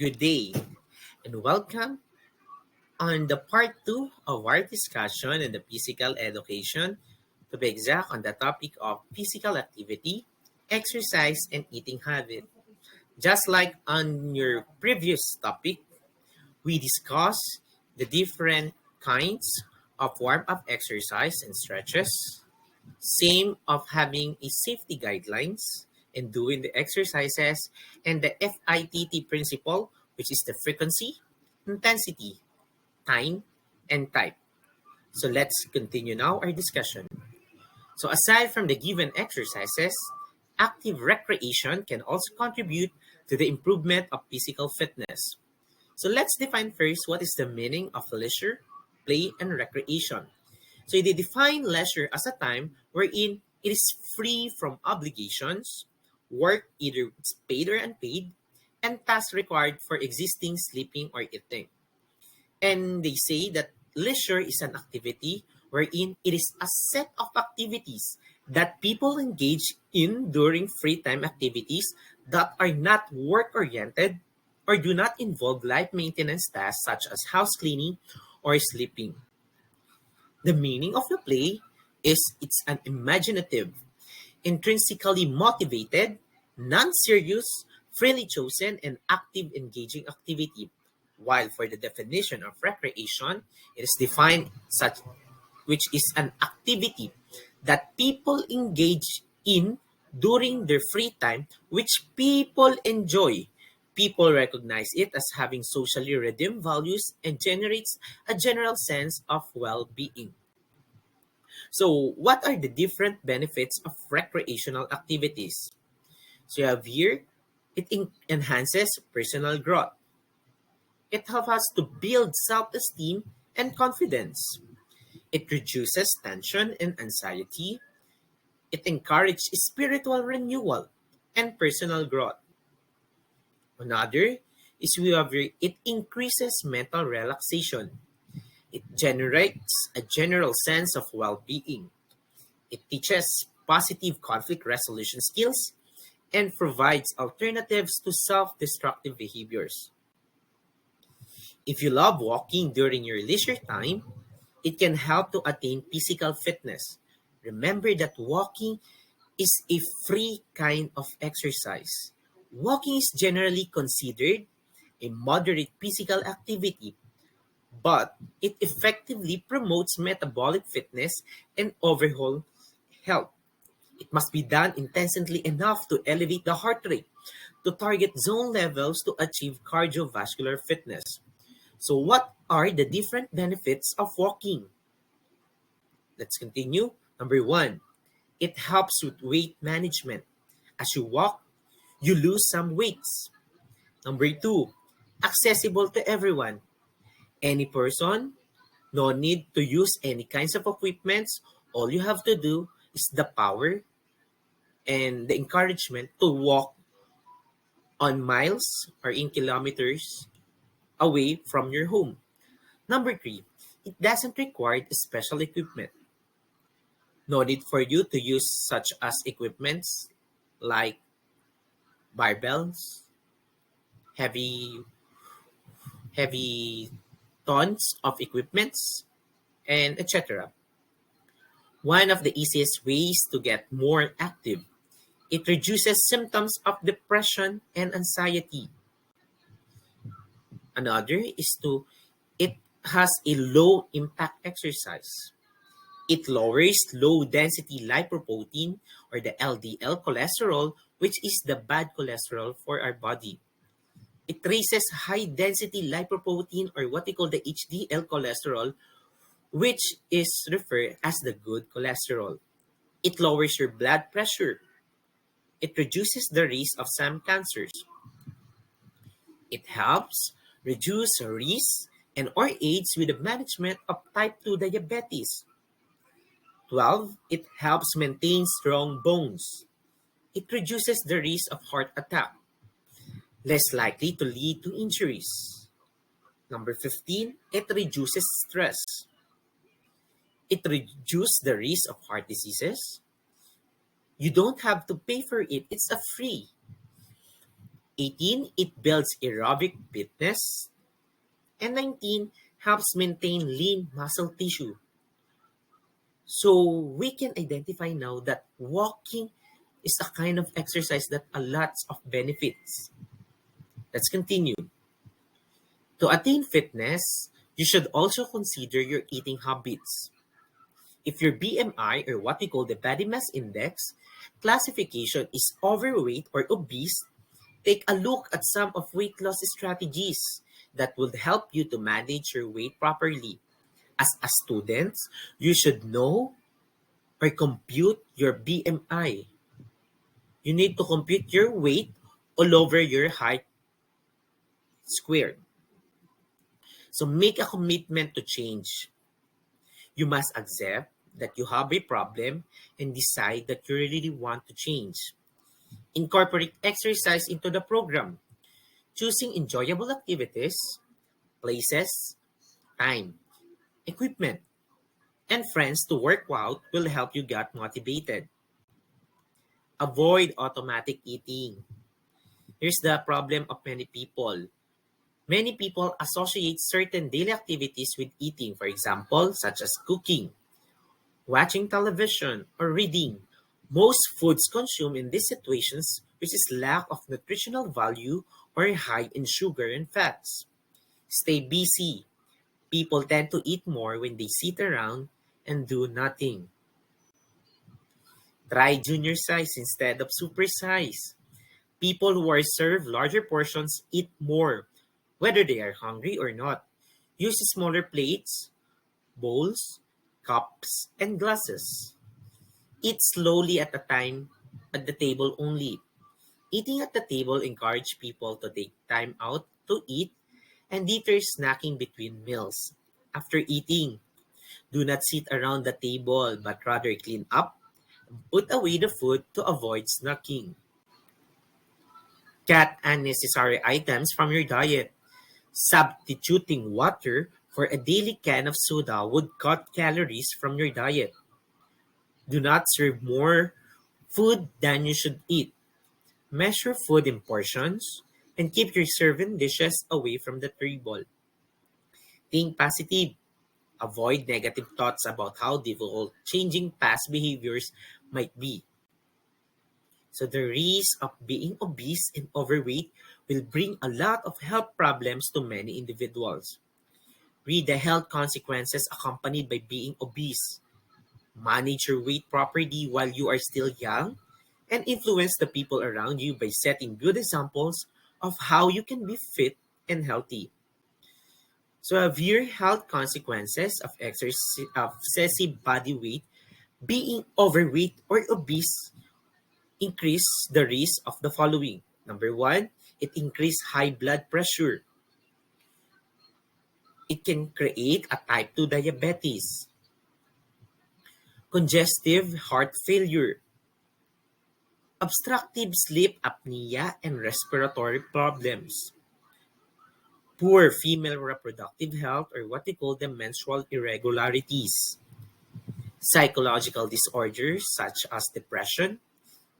Good day and welcome on the part 2 of our discussion on the physical education, to be exact on the topic of physical activity, exercise, and eating habit. Just like on your previous topic, we discussed the different kinds of warm-up exercise and stretches, same of having a safety guidelines and doing the exercises, and the FITT principle, which is the frequency, intensity, time, and type. So let's continue now our discussion. So aside from the given exercises, active recreation can also contribute to the improvement of physical fitness. So let's define first what is the meaning of leisure, play, and recreation. So they define leisure as a time wherein it is free from obligations, work either it's paid or unpaid, and tasks required for existing, sleeping, or eating. And they say that leisure is an activity wherein it is a set of activities that people engage in during free time activities that are not work oriented or do not involve life maintenance tasks such as house cleaning or sleeping. The meaning of the play is it's an imaginative, intrinsically motivated, non serious, freely chosen, and active engaging activity. While for the definition of recreation, it is defined such which is an activity that people engage in during their free time, which people enjoy. People recognize it as having socially redeemed values and generates a general sense of well being. So, what are the different benefits of recreational activities? So, you have here, enhances personal growth. It helps us to build self esteem and confidence. It reduces tension and anxiety. It encourages spiritual renewal and personal growth. Another is we have here, it increases mental relaxation. It generates a general sense of well being. It teaches positive conflict resolution skills and provides alternatives to self destructive behaviors. If you love walking during your leisure time, it can help to attain physical fitness. Remember that walking is a free kind of exercise. Walking is generally considered a moderate physical activity, but it effectively promotes metabolic fitness and overall health. It must be done intensely enough to elevate the heart rate, to target zone levels to achieve cardiovascular fitness. So, what are the different benefits of walking? Let's continue. Number one, it helps with weight management. As you walk, you lose some weights. Number two, accessible to everyone. Any person, no need to use any kinds of equipments. All you have to do is the power and the encouragement to walk on miles or in kilometers away from your home. Number three, it doesn't require special equipment. No need for you to use such as equipments like barbells, heavy heavy tons of equipments, and etc. One of the easiest ways to get more active. It reduces symptoms of depression and anxiety. Another is to it has a low impact exercise. It lowers low density lipoprotein or the LDL cholesterol, which is the bad cholesterol for our body. It raises high density lipoprotein or what we call the HDL cholesterol, which is referred as the good cholesterol. It lowers your blood pressure. It reduces the risk of some cancers. It helps reduce risk and or aids with the management of type 2 diabetes. 12. It helps maintain strong bones. It reduces the risk of heart attack, less likely to lead to injuries. Number 15, it reduces stress. It reduces the risk of heart diseases. You don't have to pay for it. It's a free. 18, it builds aerobic fitness. And 19, helps maintain lean muscle tissue. So we can identify now that walking is a kind of exercise that a lots of benefits. Let's continue. To attain fitness, you should also consider your eating habits. If your BMI, or what we call the body mass index classification, is overweight or obese, take a look at some of weight loss strategies that will help you to manage your weight properly. As a student, you should know or compute your BMI. You need to compute your weight all over your height squared. So make a commitment to change. You must accept that you have a problem and decide that you really want to change. Incorporate exercise into the program. Choosing enjoyable activities, places, time, equipment, and friends to work out will help you get motivated. Avoid automatic eating. Here's the problem of many people. Many people associate certain daily activities with eating, for example, such as cooking, watching television, or reading. Most foods consumed in these situations, which is lack of nutritional value or high in sugar and fats. Stay busy. People tend to eat more when they sit around and do nothing. Try junior size instead of super size. People who are served larger portions eat more, whether they are hungry or not. Use smaller plates, bowls, cups, and glasses. Eat slowly at a time at the table only. Eating at the table encourage people to take time out to eat and deter snacking between meals. After eating, do not sit around the table but rather clean up, put away the food to avoid snacking. Cut unnecessary items from your diet. Substituting water for a daily can of soda would cut calories from your diet. Do not serve more food than you should eat. Measure food in portions and keep your serving dishes away from the table. Think positive. Avoid negative thoughts about how difficult changing past behaviors might be. So the risk of being obese and overweight will bring a lot of health problems to many individuals. Read the health consequences accompanied by being obese. Manage your weight properly while you are still young, and influence the people around you by setting good examples of how you can be fit and healthy. So severe health consequences of excessive body weight, being overweight or obese, increase the risk of the following. Number one, it increases high blood pressure. It can create a type 2 diabetes, congestive heart failure, obstructive sleep apnea and respiratory problems, poor female reproductive health or what we call the menstrual irregularities, psychological disorders such as depression,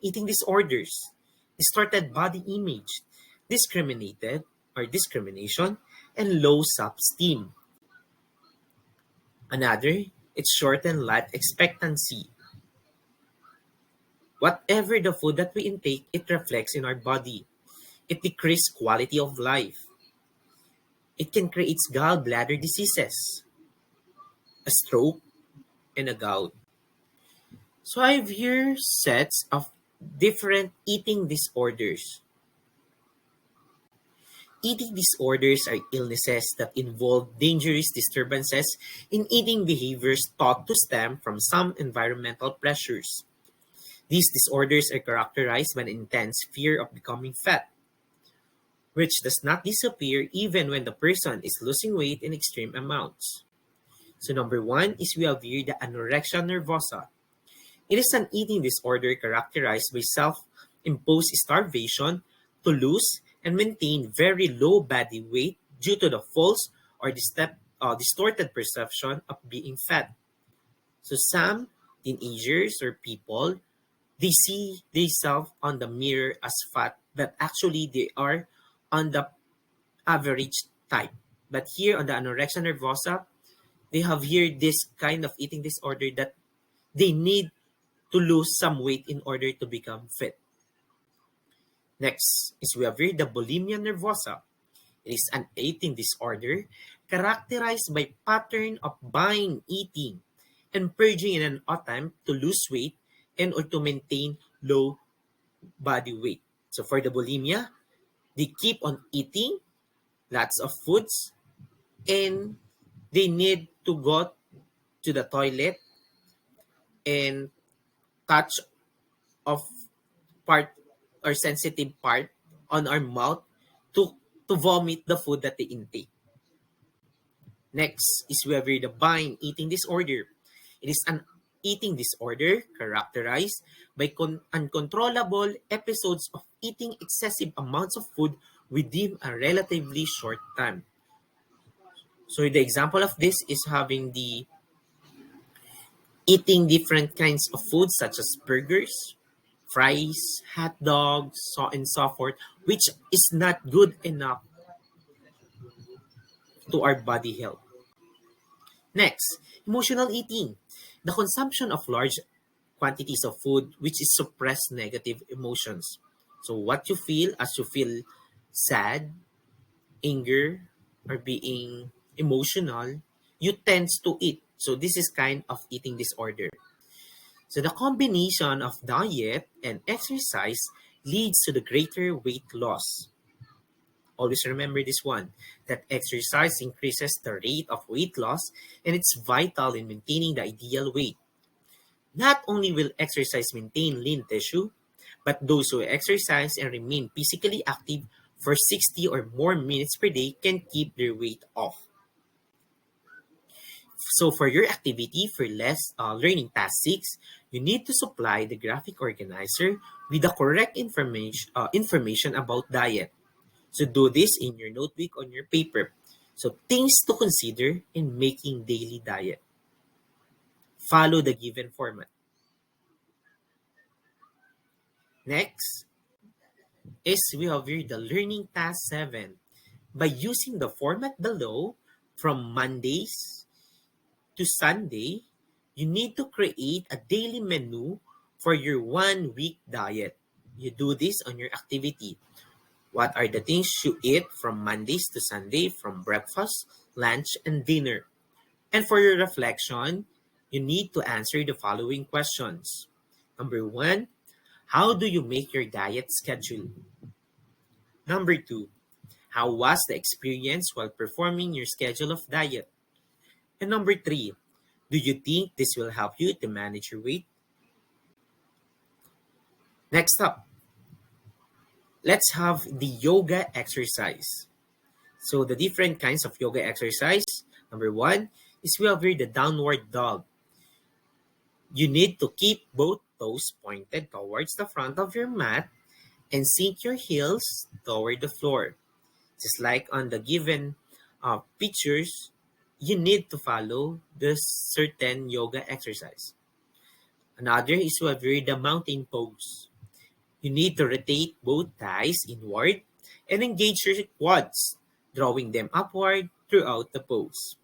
eating disorders, distorted body image, discrimination, and low self-esteem. Another, it's shortened life expectancy. Whatever the food that we intake, it reflects in our body. It decreases quality of life. It can create gallbladder diseases, a stroke, and a gout. So I have here sets of different eating disorders. Eating disorders are illnesses that involve dangerous disturbances in eating behaviors thought to stem from some environmental pressures. These disorders are characterized by an intense fear of becoming fat, which does not disappear even when the person is losing weight in extreme amounts. So number one is we have here the anorexia nervosa. It is an eating disorder characterized by self-imposed starvation to lose and maintain very low body weight due to the false or distorted perception of being fat. So some teenagers or people, they see themselves on the mirror as fat but actually they are on the average type. But here on the anorexia nervosa, they have here this kind of eating disorder that they need to lose some weight in order to become fit. Next is we have here the bulimia nervosa. It is an eating disorder characterized by pattern of buying, eating, and purging in an attempt to lose weight and or to maintain low body weight. So for the bulimia, they keep on eating lots of foods and they need to go to the toilet and touch of part or sensitive part on our mouth to to vomit the food that they intake. Next is we have here the buying eating disorder. It is an eating disorder characterized by uncontrollable episodes of eating excessive amounts of food within a relatively short time. So the example of this is having the eating different kinds of foods such as burgers, fries, hot dogs, so and so forth, which is not good enough to our body health. Next, emotional eating. The consumption of large quantities of food which is suppress negative emotions. So what you feel as you feel sad, anger, or being emotional, you tend to eat. So this is kind of eating disorder. So the combination of diet and exercise leads to the greater weight loss. Always remember this one, that exercise increases the rate of weight loss and it's vital in maintaining the ideal weight. Not only will exercise maintain lean tissue, but those who exercise and remain physically active for 60 or more minutes per day can keep their weight off. So for your activity for less learning task 6, you need to supply the graphic organizer with the correct information about diet. So do this in your notebook on your paper. So things to consider in making daily diet. Follow the given format. Next is we have here the learning task 7. By using the format below from Mondays to Sunday, you need to create a daily menu for your 1 week diet. You do this on your activity. What are the things you eat from Mondays to Sunday from breakfast, lunch, and dinner? And for your reflection, you need to answer the following questions. Number 1, how do you make your diet schedule? Number 2, how was the experience while performing your schedule of diet? And number 3, do you think this will help you to manage your weight? Next up, let's have the yoga exercise. So the different kinds of yoga exercise. Number 1 is we have here the downward dog. You need to keep both toes pointed towards the front of your mat and sink your heels toward the floor. Just like on the given pictures, you need to follow the certain yoga exercise. Another is to have the mountain pose. You need to rotate both thighs inward and engage your quads, drawing them upward throughout the pose.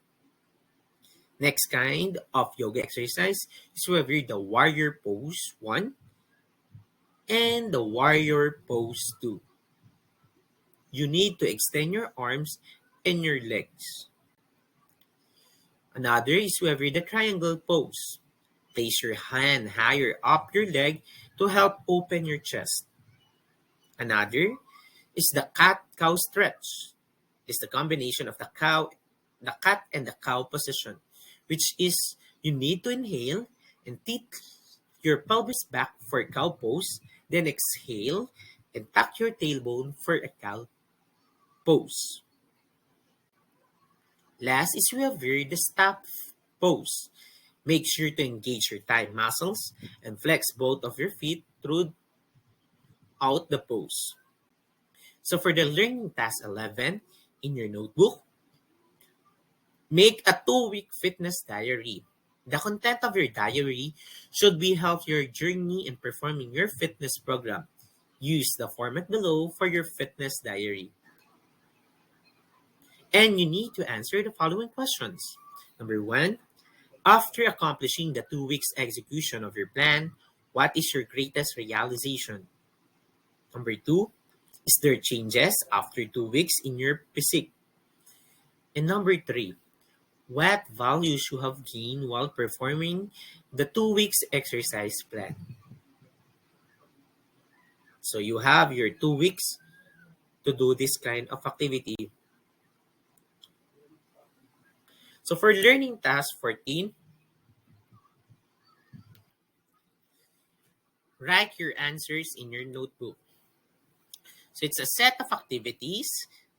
Next kind of yoga exercise is to have the warrior pose 1 and the warrior pose 2. You need to extend your arms and your legs. Another is to have the triangle pose. Place your hand higher up your leg to help open your chest. Another is the cat-cow stretch. It's the combination of the cat and the cow position, which is you need to inhale and tilt your pelvis back for a cow pose, then exhale and tuck your tailbone for a cow pose. Last is we have here the staff pose. Make sure to engage your thigh muscles and flex both of your feet throughout the pose. So for the learning task 11 in your notebook, make a 2-week fitness diary. The content of your diary should be help your journey in performing your fitness program. Use the format below for your fitness diary. And you need to answer the following questions. Number one, after accomplishing the 2 weeks execution of your plan, what is your greatest realization? Number two, is there changes after 2 weeks in your physique? And number three, what values you have gained while performing the 2 weeks exercise plan? So you have your 2 weeks to do this kind of activity. So for learning task 14, write your answers in your notebook. So it's a set of activities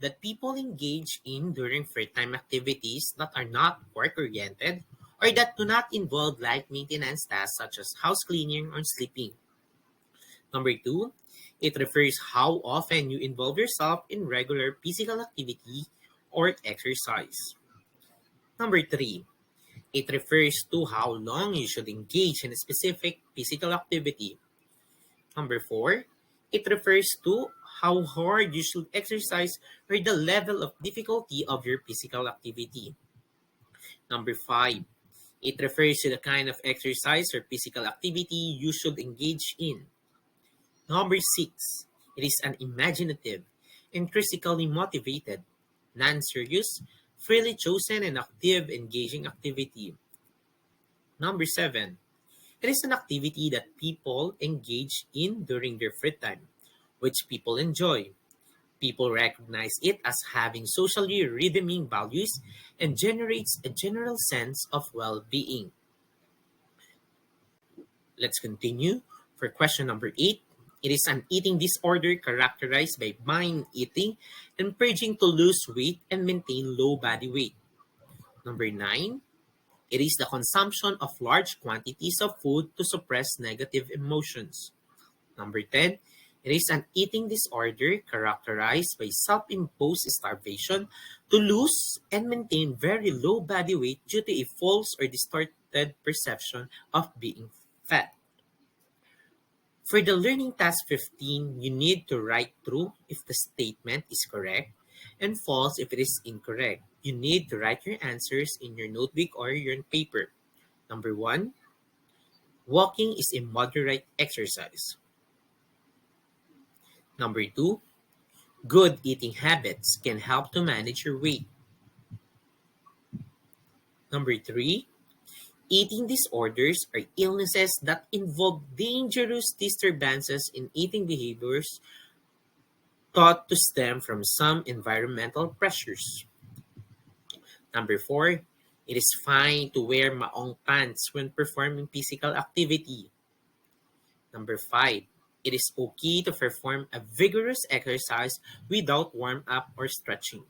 that people engage in during free time activities that are not work-oriented or that do not involve light maintenance tasks such as house cleaning or sleeping. Number two, it refers how often you involve yourself in regular physical activity or exercise. Number three, it refers to how long you should engage in a specific physical activity. Number four, it refers to how hard you should exercise or the level of difficulty of your physical activity. Number five, it refers to the kind of exercise or physical activity you should engage in. Number six, it is an imaginative, intrinsically motivated, non-serious, freely chosen and active engaging activity. Number seven, it is an activity that people engage in during their free time, which people enjoy. People recognize it as having socially redeeming values and generates a general sense of well-being. Let's continue. For question number 8, it is an eating disorder characterized by binge eating and purging to lose weight and maintain low body weight. Number 9, it is the consumption of large quantities of food to suppress negative emotions. Number 10, it is an eating disorder characterized by self-imposed starvation to lose and maintain very low body weight due to a false or distorted perception of being fat. For the learning task 15, you need to write true if the statement is correct and false if it is incorrect. You need to write your answers in your notebook or your paper. Number 1, walking is a moderate exercise. Number 2, good eating habits can help to manage your weight. Number 3, eating disorders are illnesses that involve dangerous disturbances in eating behaviors thought to stem from some environmental pressures. Number 4, it is fine to wear maong pants when performing physical activity. Number 5, it is okay to perform a vigorous exercise without warm up or stretching.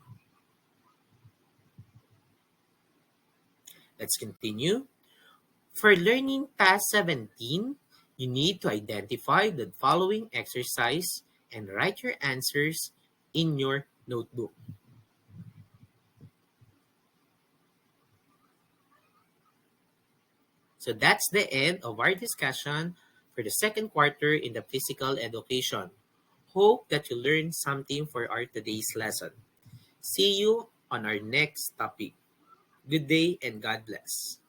Let's continue. For learning task 17, you need to identify the following exercise and write your answers in your notebook. So that's the end of our discussion for the second quarter in the physical education. Hope that you learned something for our today's lesson. See you on our next topic. Good day and God bless.